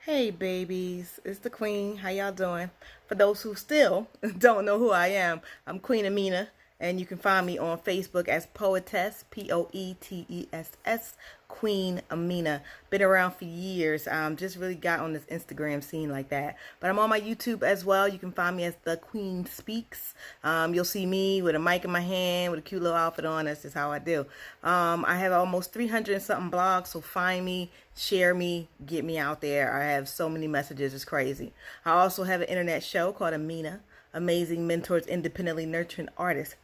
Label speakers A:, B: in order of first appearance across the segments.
A: Hey babies, it's the Queen. How y'all doing? For those who still don't know who I am, I'm Queen Amina, and you can find me on Facebook as Poetess, Poetess, Queen Amina. Been around for years. Just really got on this Instagram scene like that. But I'm on my YouTube as well. You can find me as The Queen Speaks. You'll see me with a mic in my hand, with a cute little outfit on. That's just how I do. I have almost 300 and something blogs, so find me, share me, get me out there. I have so many messages, it's crazy. I also have an internet show called Amina, Amazing Mentors Independently Nurturing Artists.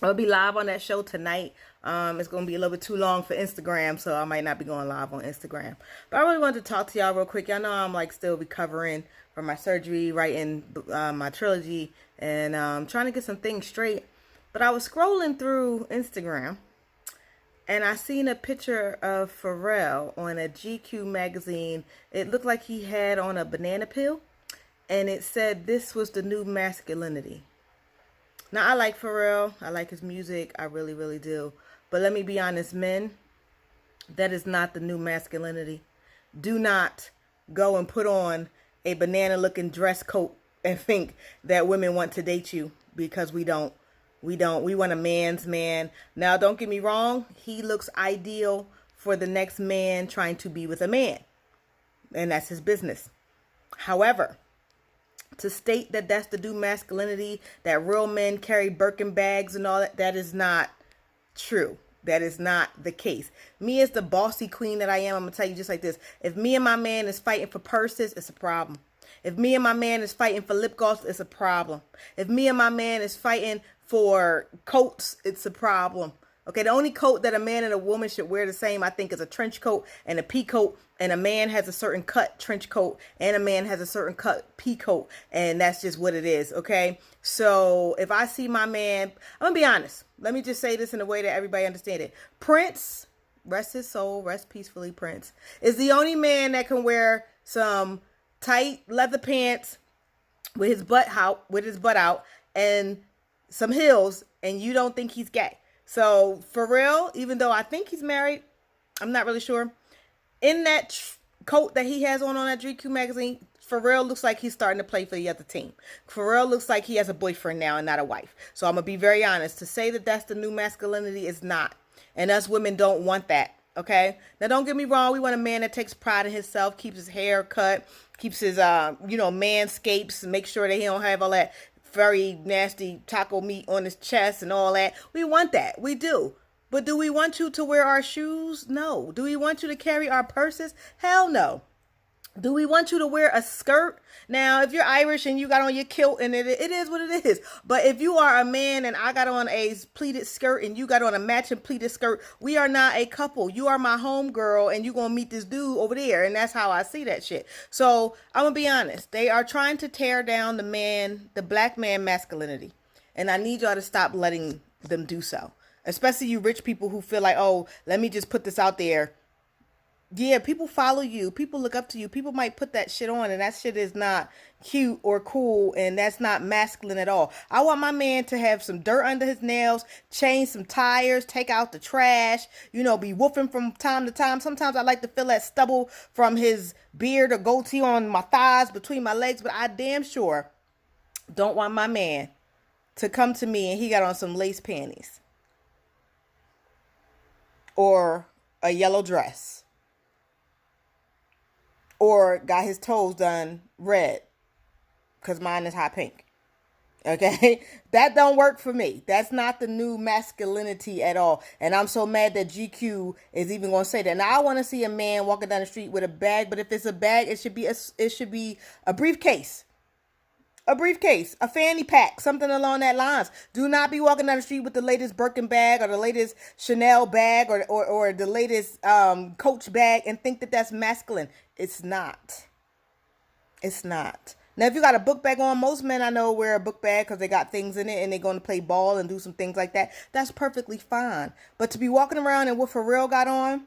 A: I'll be live on that show tonight. It's going to be a little bit too long for Instagram, so I might not be going live on Instagram. But I really wanted to talk to y'all real quick. Y'all know I'm like still recovering from my surgery, writing my trilogy, and trying to get some things straight. But I was scrolling through Instagram, and I seen a picture of Pharrell on a GQ magazine. It looked like he had on a banana peel, and it said this was the new masculinity. Now, I like Pharrell. I like his music. I really, really do. But let me be honest, men, that is not the new masculinity. Do not go and put on a banana-looking dress coat and think that women want to date you, because we don't. We don't. We want a man's man. Now, don't get me wrong. He looks ideal for the next man trying to be with a man, and that's his business. However, to state that that's the new masculinity, that real men carry Birkin bags and all that, that is not true. That is not the case. Me as the bossy queen that I am, I'm going to tell you just like this. If me and my man is fighting for purses, it's a problem. If me and my man is fighting for lip gloss, it's a problem. If me and my man is fighting for coats, it's a problem. Okay, the only coat that a man and a woman should wear the same, I think, is a trench coat and a pea coat. And a man has a certain cut trench coat and a man has a certain cut pea coat. And that's just what it is, okay? So if I see my man, I'm going to be honest. Let me just say this in a way that everybody understands it. Prince, rest his soul, rest peacefully, Prince, is the only man that can wear some tight leather pants with his butt out and some heels, and you don't think he's gay. So for real, even though I think he's married, I'm not really sure. In that coat that he has on that GQ magazine, Pharrell looks like he's starting to play for the other team. Pharrell looks like he has a boyfriend now and not a wife. So I'm going to be very honest. To say that that's the new masculinity is not. And us women don't want that. Okay? Now, don't get me wrong. We want a man that takes pride in himself, keeps his hair cut, keeps his, manscapes, make sure that he don't have all that very nasty taco meat on his chest and all that. We want that. We do. But do we want you to wear our shoes? No. Do we want you to carry our purses? Hell no. Do we want you to wear a skirt? Now, if you're Irish and you got on your kilt, and it is what it is. But if you are a man and I got on a pleated skirt and you got on a matching pleated skirt, we are not a couple. You are my homegirl and you're going to meet this dude over there. And that's how I see that shit. So I'm going to be honest. They are trying to tear down the black man masculinity. And I need y'all to stop letting them do so. Especially you rich people who feel like, oh, let me just put this out there. Yeah, people follow you. People look up to you. People might put that shit on, and that shit is not cute or cool, and that's not masculine at all. I want my man to have some dirt under his nails, change some tires, take out the trash, be woofing from time to time. Sometimes I like to feel that stubble from his beard or goatee on my thighs, between my legs, but I damn sure don't want my man to come to me and he got on some lace panties or a yellow dress, or got his toes done red, because mine is hot pink. Okay? That don't work for me. That's not the new masculinity at all. And I'm so mad that GQ is even going to say that. Now, I want to see a man walking down the street with a bag, but if it's a bag, it should be a briefcase. A briefcase, a fanny pack, something along that lines. Do not be walking down the street with the latest Birkin bag or the latest Chanel bag or the latest Coach bag and think that that's masculine. It's not. It's not. Now, if you got a book bag on, most men I know wear a book bag because they got things in it and they're going to play ball and do some things like that. That's perfectly fine. But to be walking around in what Pharrell got on,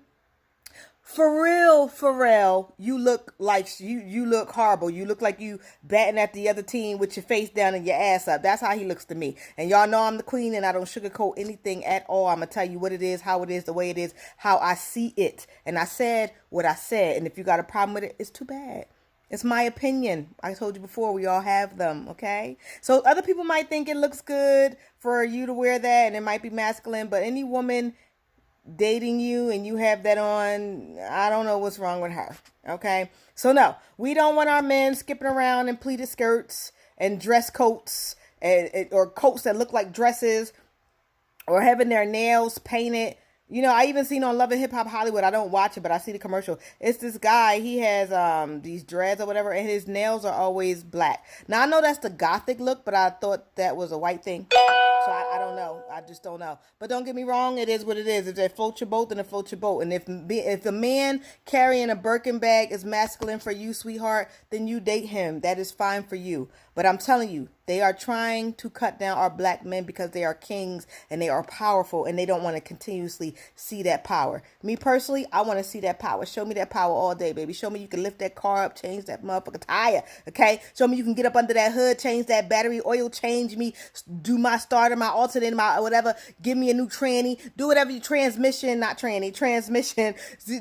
A: For real, Pharrell, you look like you look horrible. You look like you batting at the other team with your face down and your ass up. That's how he looks to me. And y'all know I'm the queen and I don't sugarcoat anything at all. I'm going to tell you what it is, how it is, the way it is, how I see it. And I said what I said. And if you got a problem with it, it's too bad. It's my opinion. I told you before, we all have them, okay? So other people might think it looks good for you to wear that and it might be masculine, but any woman dating you and you have that on, I don't know what's wrong with her, okay? So no, we don't want our men skipping around in pleated skirts and dress coats or coats that look like dresses or having their nails painted. You know, I even seen on Love and Hip Hop Hollywood, I don't watch it, but I see the commercial. It's this guy, he has these dreads or whatever, and his nails are always black. Now, I know that's the gothic look, but I thought that was a white thing. So I don't know. I just don't know. But don't get me wrong, it is what it is. If it floats your boat, then it floats your boat. And if the man carrying a Birkin bag is masculine for you, sweetheart, then you date him. That is fine for you. But I'm telling you, they are trying to cut down our black men because they are kings and they are powerful and they don't want to continuously see that power. Me personally, I want to see that power. Show me that power all day, baby. Show me you can lift that car up, change that motherfucking tire, okay? Show me you can get up under that hood, change that battery, oil change me, do my starter, my alternator, my whatever, give me a new tranny, do whatever you, transmission,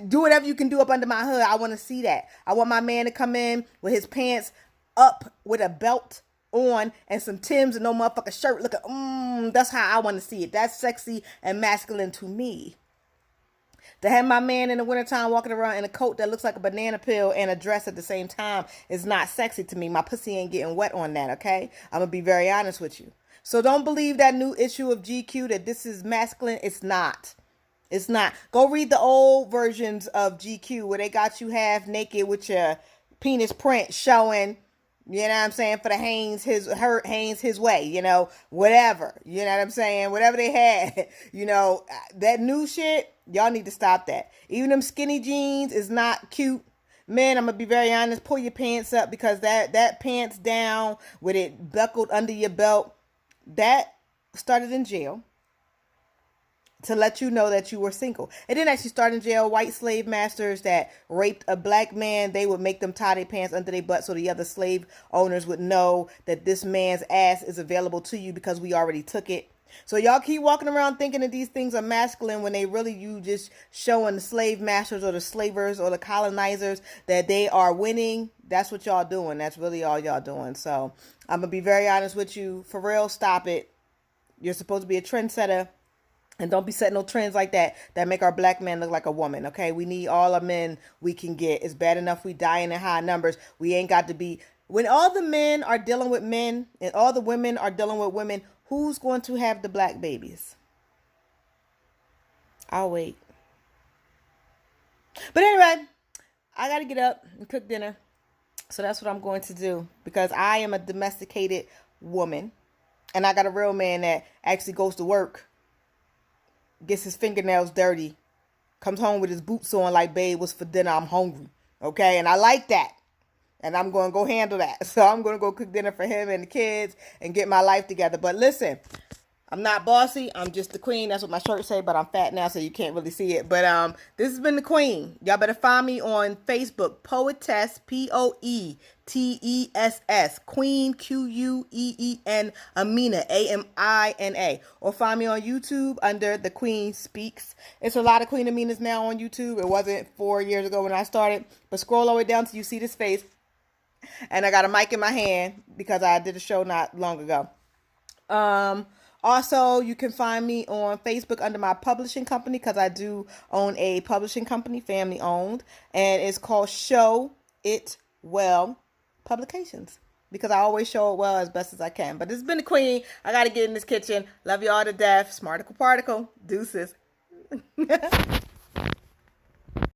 A: do whatever you can do up under my hood. I want to see that. I want my man to come in with his pants up with a belt on and some Timbs and no motherfucking shirt looking, that's how I want to see it. That's sexy and masculine to me. To have my man in the wintertime walking around in a coat that looks like a banana peel and a dress at the same time is not sexy to me. My pussy ain't getting wet on that, okay? I'm going to be very honest with you. So don't believe that new issue of GQ that this is masculine. It's not. It's not. Go read the old versions of GQ where they got you half naked with your penis print showing. You know what I'm saying? For the Hanes, his way, you know, whatever. You know what I'm saying? Whatever they had, you know, that new shit, y'all need to stop that. Even them skinny jeans is not cute. Men, I'm going to be very honest, pull your pants up because that pants down with it buckled under your belt, that started in jail. To let you know that you were single. It didn't actually start in jail. White slave masters that raped a black man, they would make them tie their pants under their butt so the other slave owners would know that this man's ass is available to you because we already took it. So y'all keep walking around thinking that these things are masculine when they really you just showing the slave masters or the slavers or the colonizers that they are winning. That's what y'all doing. That's really all y'all doing. So I'm going to be very honest with you. For real, stop it. You're supposed to be a trendsetter. And don't be setting no trends like that make our black men look like a woman, okay? We need all the men we can get. It's bad enough we dying in high numbers. We ain't got to be... When all the men are dealing with men and all the women are dealing with women, who's going to have the black babies? I'll wait. But anyway, I got to get up and cook dinner. So that's what I'm going to do because I am a domesticated woman. And I got a real man that actually goes to work. Gets his fingernails dirty, comes home with his boots on like, babe, what's for dinner? I'm hungry. Okay. And I like that. And I'm going to go handle that. So I'm going to go cook dinner for him and the kids and get my life together. But listen, I'm not bossy. I'm just the queen. That's what my shirt say, but I'm fat now, so you can't really see it. But this has been the queen. Y'all better find me on Facebook, Poetess, Poetess, Queen, Queen, Amina, Amina. Or find me on YouTube under The Queen Speaks. It's a lot of Queen Aminas now on YouTube. It wasn't 4 years ago when I started. But scroll all the way down till you see this face. And I got a mic in my hand because I did a show not long ago. Also, you can find me on Facebook under my publishing company because I do own a publishing company, family owned, and it's called Show It Well Publications because I always show it well as best as I can. But this has been the queen. I got to get in this kitchen. Love you all to death. Smarticle particle. Deuces.